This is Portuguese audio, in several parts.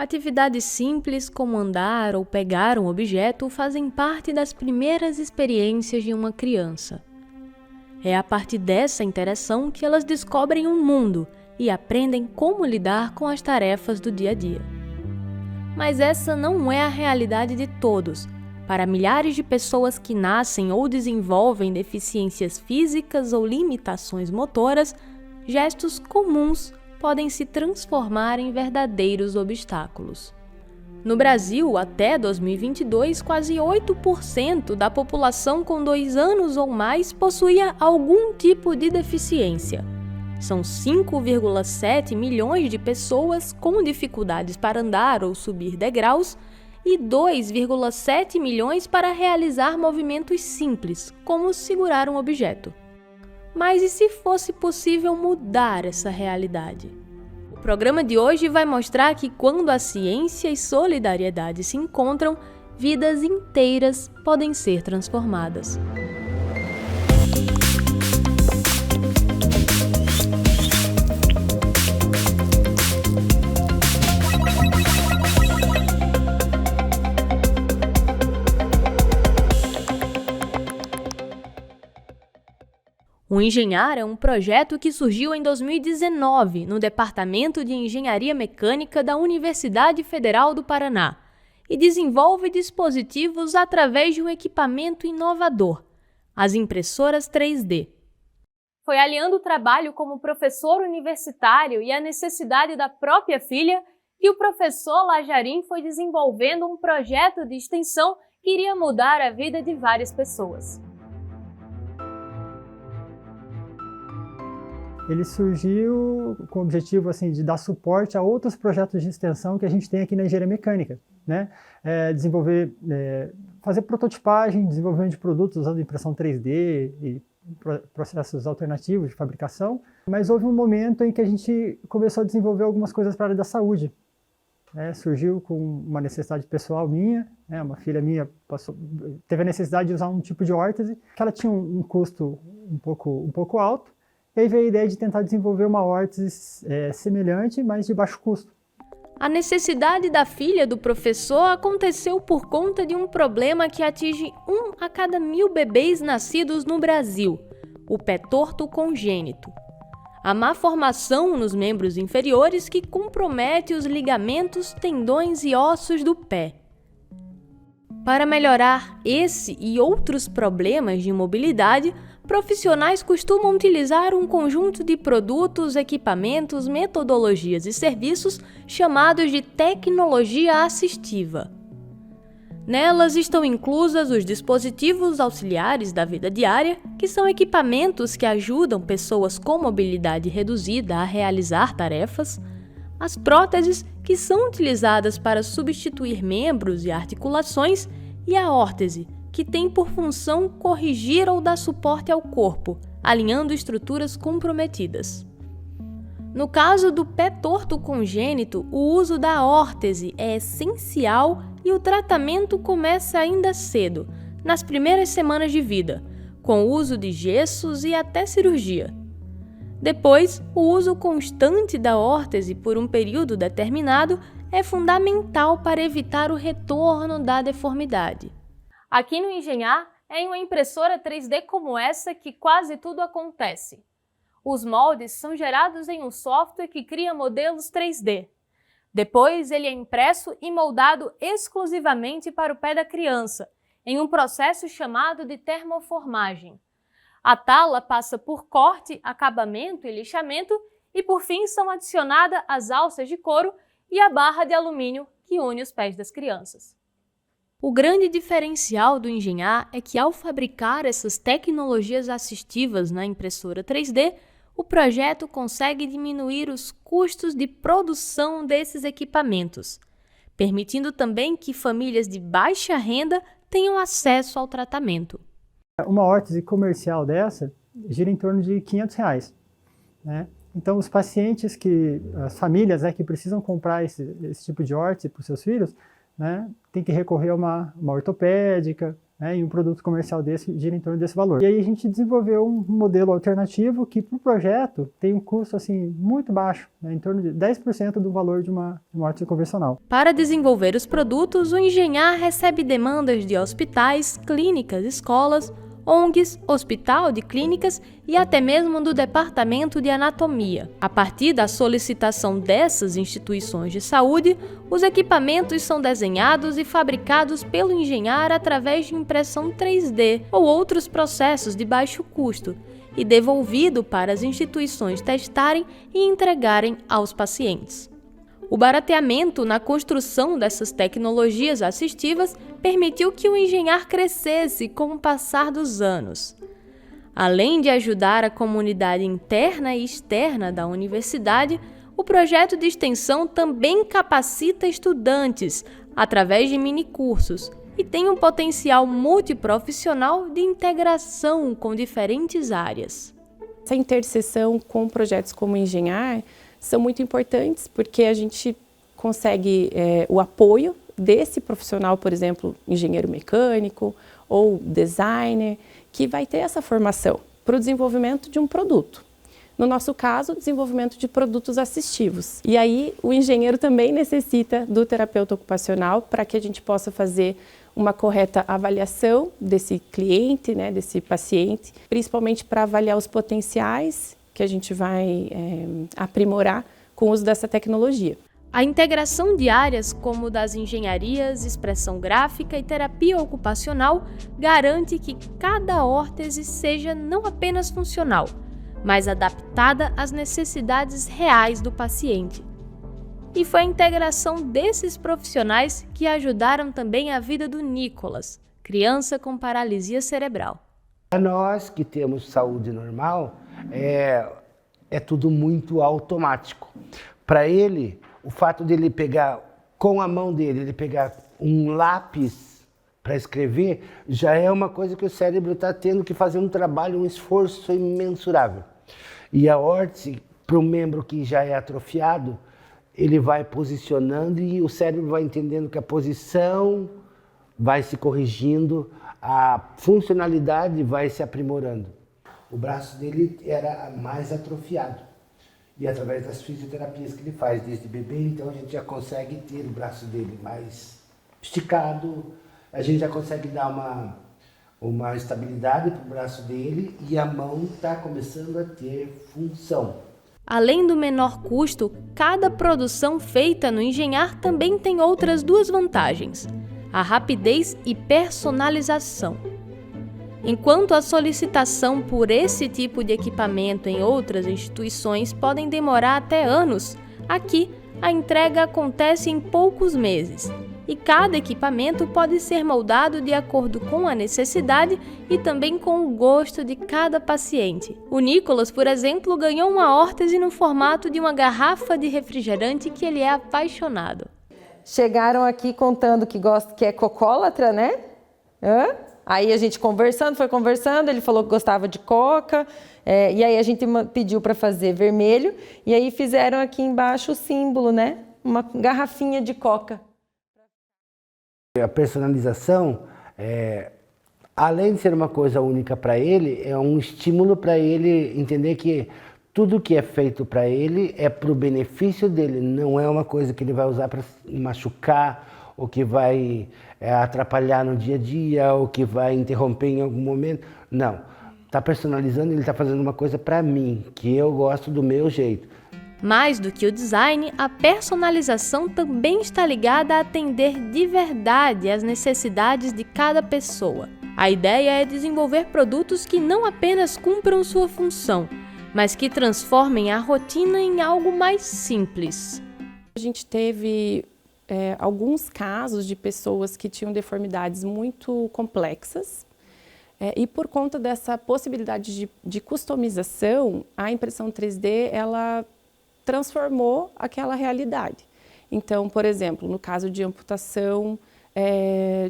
Atividades simples como andar ou pegar um objeto fazem parte das primeiras experiências de uma criança. É a partir dessa interação que elas descobrem um mundo e aprendem como lidar com as tarefas do dia a dia. Mas essa não é a realidade de todos. Para milhares de pessoas que nascem ou desenvolvem deficiências físicas ou limitações motoras, gestos comuns podem se transformar em verdadeiros obstáculos. No Brasil, até 2022, quase 8% da população com 2 anos ou mais possuía algum tipo de deficiência. São 5,7 milhões de pessoas com dificuldades para andar ou subir degraus e 2,7 milhões para realizar movimentos simples, como segurar um objeto. Mas e se fosse possível mudar essa realidade? O programa de hoje vai mostrar que quando a ciência e solidariedade se encontram, vidas inteiras podem ser transformadas. O Engenhar é um projeto que surgiu em 2019 no Departamento de Engenharia Mecânica da Universidade Federal do Paraná e desenvolve dispositivos através de um equipamento inovador, as impressoras 3D. Foi aliando o trabalho como professor universitário e a necessidade da própria filha que o professor Lajarim foi desenvolvendo um projeto de extensão que iria mudar a vida de várias pessoas. Ele surgiu com o objetivo de dar suporte a outros projetos de extensão que a gente tem aqui na engenharia mecânica, né? Fazer prototipagem, desenvolvimento de produtos usando impressão 3D e processos alternativos de fabricação, mas houve um momento em que a gente começou a desenvolver algumas coisas para a área da saúde. Surgiu com uma necessidade pessoal minha, uma filha minha teve a necessidade de usar um tipo de órtese, que ela tinha um custo um pouco alto. E aí veio a ideia de tentar desenvolver uma órtese semelhante, mas de baixo custo. A necessidade da filha do professor aconteceu por conta de um problema que atinge 1 a cada 1.000 bebês nascidos no Brasil, o pé torto congênito. A má formação nos membros inferiores que compromete os ligamentos, tendões e ossos do pé. Para melhorar esse e outros problemas de mobilidade, profissionais costumam utilizar um conjunto de produtos, equipamentos, metodologias e serviços chamados de tecnologia assistiva. Nelas estão inclusas os dispositivos auxiliares da vida diária, que são equipamentos que ajudam pessoas com mobilidade reduzida a realizar tarefas, as próteses, que são utilizadas para substituir membros e articulações, e a órtese, que tem por função corrigir ou dar suporte ao corpo, alinhando estruturas comprometidas. No caso do pé torto congênito, o uso da órtese é essencial e o tratamento começa ainda cedo, nas primeiras semanas de vida, com o uso de gessos e até cirurgia. Depois, o uso constante da órtese por um período determinado é fundamental para evitar o retorno da deformidade. Aqui no Engenhar, é em uma impressora 3D como essa que quase tudo acontece. Os moldes são gerados em um software que cria modelos 3D. Depois, ele é impresso e moldado exclusivamente para o pé da criança, em um processo chamado de termoformagem. A tala passa por corte, acabamento e lixamento e, por fim, são adicionadas as alças de couro e a barra de alumínio que une os pés das crianças. O grande diferencial do Engenhar é que, ao fabricar essas tecnologias assistivas na impressora 3D, o projeto consegue diminuir os custos de produção desses equipamentos, permitindo também que famílias de baixa renda tenham acesso ao tratamento. Uma órtese comercial dessa gira em torno de R$500, né? Então, os pacientes as famílias que precisam comprar esse tipo de órtese para os seus filhos, né, tem que recorrer a uma ortopédica, né, e um produto comercial desse gira em torno desse valor. E aí a gente desenvolveu um modelo alternativo que, para o projeto, tem um custo assim, muito baixo, né, em torno de 10% do valor de uma órtese convencional. Para desenvolver os produtos, o Engenhar recebe demandas de hospitais, clínicas, escolas, ONGs, hospital de clínicas e até mesmo do Departamento de Anatomia. A partir da solicitação dessas instituições de saúde, os equipamentos são desenhados e fabricados pelo Engenhar através de impressão 3D ou outros processos de baixo custo e devolvido para as instituições testarem e entregarem aos pacientes. O barateamento na construção dessas tecnologias assistivas permitiu que o Engenhar crescesse com o passar dos anos. Além de ajudar a comunidade interna e externa da universidade, o projeto de extensão também capacita estudantes através de minicursos e tem um potencial multiprofissional de integração com diferentes áreas. Essa interseção com projetos como o Engenhar são muito importantes porque a gente consegue o apoio desse profissional, por exemplo, engenheiro mecânico ou designer, que vai ter essa formação para o desenvolvimento de um produto. No nosso caso, desenvolvimento de produtos assistivos. E aí o engenheiro também necessita do terapeuta ocupacional para que a gente possa fazer uma correta avaliação desse cliente, né, desse paciente, principalmente para avaliar os potenciais que a gente vai aprimorar com o uso dessa tecnologia. A integração de áreas como das engenharias, expressão gráfica e terapia ocupacional garante que cada órtese seja não apenas funcional, mas adaptada às necessidades reais do paciente. E foi a integração desses profissionais que ajudaram também a vida do Nicolas, criança com paralisia cerebral. Para nós que temos saúde normal, é tudo muito automático. Para ele, o fato de ele pegar com a mão dele, ele pegar um lápis para escrever, já é uma coisa que o cérebro está tendo que fazer um trabalho, um esforço imensurável. E a órtese, para um membro que já é atrofiado, ele vai posicionando e o cérebro vai entendendo que a posição vai se corrigindo, a funcionalidade vai se aprimorando. O braço dele era mais atrofiado. E através das fisioterapias que ele faz desde bebê, então a gente já consegue ter o braço dele mais esticado, a gente já consegue dar uma estabilidade para o braço dele e a mão está começando a ter função. Além do menor custo, cada produção feita no Engenhar também tem outras duas vantagens: a rapidez e personalização. Enquanto a solicitação por esse tipo de equipamento em outras instituições podem demorar até anos, aqui a entrega acontece em poucos meses. E cada equipamento pode ser moldado de acordo com a necessidade e também com o gosto de cada paciente. O Nicolas, por exemplo, ganhou uma órtese no formato de uma garrafa de refrigerante que ele é apaixonado. Chegaram aqui contando que é cocólatra, né? Aí a gente foi conversando, ele falou que gostava de coca, e aí a gente pediu para fazer vermelho, e aí fizeram aqui embaixo o símbolo, né? Uma garrafinha de coca. A personalização, além de ser uma coisa única para ele, é um estímulo para ele entender que tudo que é feito para ele é para o benefício dele, não é uma coisa que ele vai usar para machucar ou que vai atrapalhar no dia a dia ou que vai interromper em algum momento. Não, está personalizando, ele está fazendo uma coisa para mim, que eu gosto do meu jeito. Mais do que o design, a personalização também está ligada a atender de verdade às necessidades de cada pessoa. A ideia é desenvolver produtos que não apenas cumpram sua função, mas que transformem a rotina em algo mais simples. A gente teve alguns casos de pessoas que tinham deformidades muito complexas e por conta dessa possibilidade de customização, a impressão 3D ela transformou aquela realidade. Então, por exemplo, no caso de amputação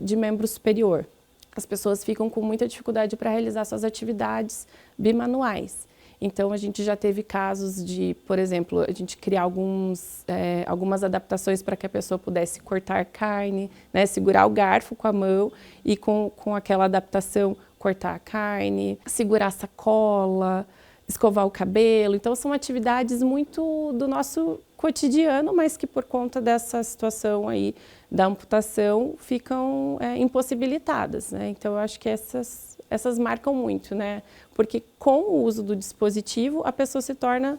de membro superior, as pessoas ficam com muita dificuldade para realizar suas atividades bimanuais. Então, a gente já teve casos de, por exemplo, a gente criar algumas adaptações para que a pessoa pudesse cortar carne, né, segurar o garfo com a mão e com aquela adaptação cortar a carne, segurar a sacola, escovar o cabelo. Então, são atividades muito do nosso cotidiano, mas que por conta dessa situação aí da amputação ficam impossibilitadas, né? Então, eu acho que essas marcam muito, né? Porque com o uso do dispositivo, a pessoa se torna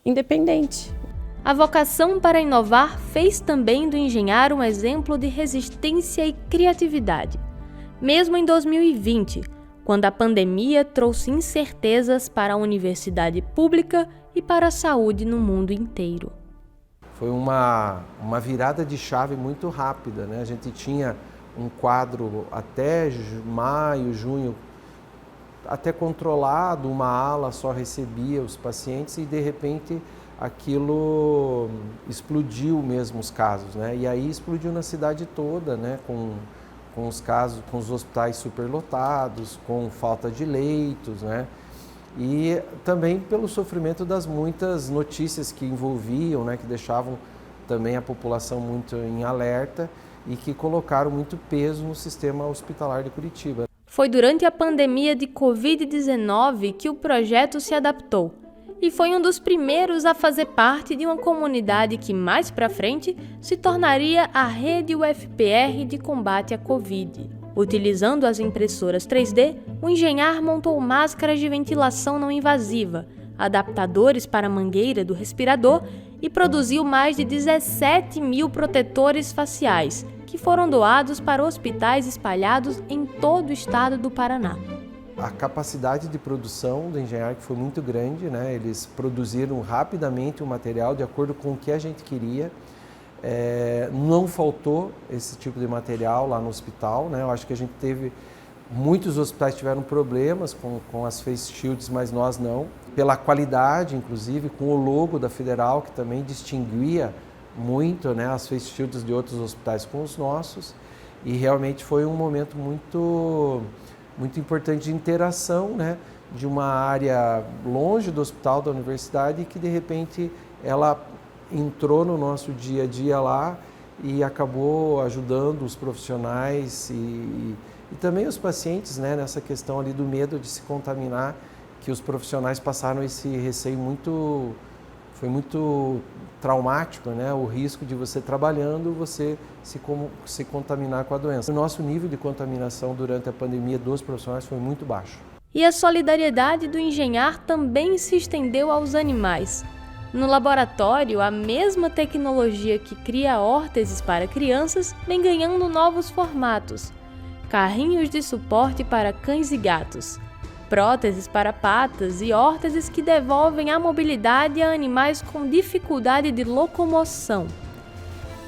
independente. A vocação para inovar fez também do Engenhar um exemplo de resistência e criatividade. Mesmo em 2020, quando a pandemia trouxe incertezas para a universidade pública e para a saúde no mundo inteiro. Foi uma virada de chave muito rápida, né? A gente tinha um quadro até maio, junho, até controlado, uma ala só recebia os pacientes e de repente aquilo explodiu mesmo os casos, né? E aí explodiu na cidade toda, né? Com os casos, com os hospitais superlotados, com falta de leitos, né? E também pelo sofrimento das muitas notícias que envolviam, né? Que deixavam também a população muito em alerta e que colocaram muito peso no sistema hospitalar de Curitiba. Foi durante a pandemia de Covid-19 que o projeto se adaptou e foi um dos primeiros a fazer parte de uma comunidade que mais para frente se tornaria a Rede UFPR de combate à Covid. Utilizando as impressoras 3D, o Engenhar montou máscaras de ventilação não invasiva, adaptadores para a mangueira do respirador e produziu mais de 17 mil protetores faciais, que foram doados para hospitais espalhados em todo o estado do Paraná. A capacidade de produção do Engenhar foi muito grande, né? Eles produziram rapidamente o material de acordo com o que a gente queria. Não faltou esse tipo de material lá no hospital, né? Eu acho que a gente teve, muitos hospitais tiveram problemas com as face shields, mas nós não. Pela qualidade, inclusive, com o logo da Federal, que também distinguia muito, né, as face shields de outros hospitais com os nossos. E realmente foi um momento muito importante de interação, né, de uma área longe do hospital, da universidade, que de repente ela entrou no nosso dia a dia lá e acabou ajudando os profissionais e também os pacientes, né, nessa questão ali do medo de se contaminar, que os profissionais passaram esse receio foi muito traumático, né, o risco de você trabalhando, você se contaminar com a doença. O nosso nível de contaminação durante a pandemia dos profissionais foi muito baixo. E a solidariedade do Engenhar também se estendeu aos animais. No laboratório, a mesma tecnologia que cria órteses para crianças vem ganhando novos formatos. Carrinhos de suporte para cães e gatos, próteses para patas e órteses que devolvem a mobilidade a animais com dificuldade de locomoção.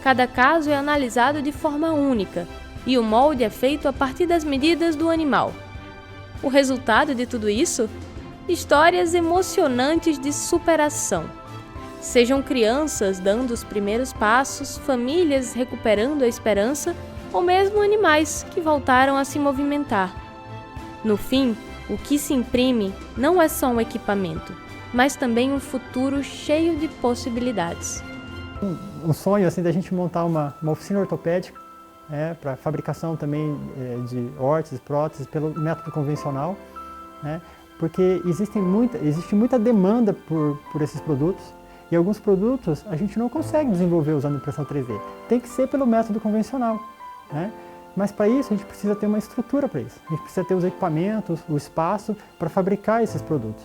Cada caso é analisado de forma única e o molde é feito a partir das medidas do animal. O resultado de tudo isso? Histórias emocionantes de superação. Sejam crianças dando os primeiros passos, famílias recuperando a esperança ou mesmo animais que voltaram a se movimentar. No fim, o que se imprime não é só um equipamento, mas também um futuro cheio de possibilidades. Um sonho assim da gente montar uma oficina ortopédica, para fabricação também de órteses, próteses pelo método convencional, né? Porque existe muita demanda por esses produtos e alguns produtos a gente não consegue desenvolver usando impressão 3D. Tem que ser pelo método convencional, né? Mas para isso a gente precisa ter uma estrutura para isso. A gente precisa ter os equipamentos, o espaço para fabricar esses produtos.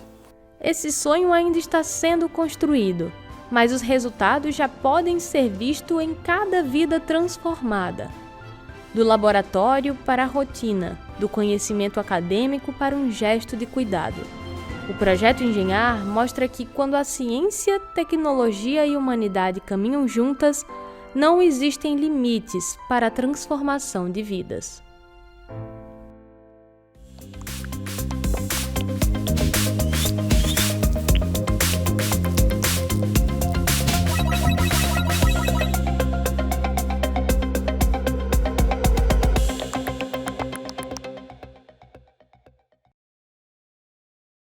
Esse sonho ainda está sendo construído, mas os resultados já podem ser vistos em cada vida transformada. Do laboratório para a rotina, do conhecimento acadêmico para um gesto de cuidado. O projeto Engenhar mostra que quando a ciência, tecnologia e humanidade caminham juntas, não existem limites para a transformação de vidas.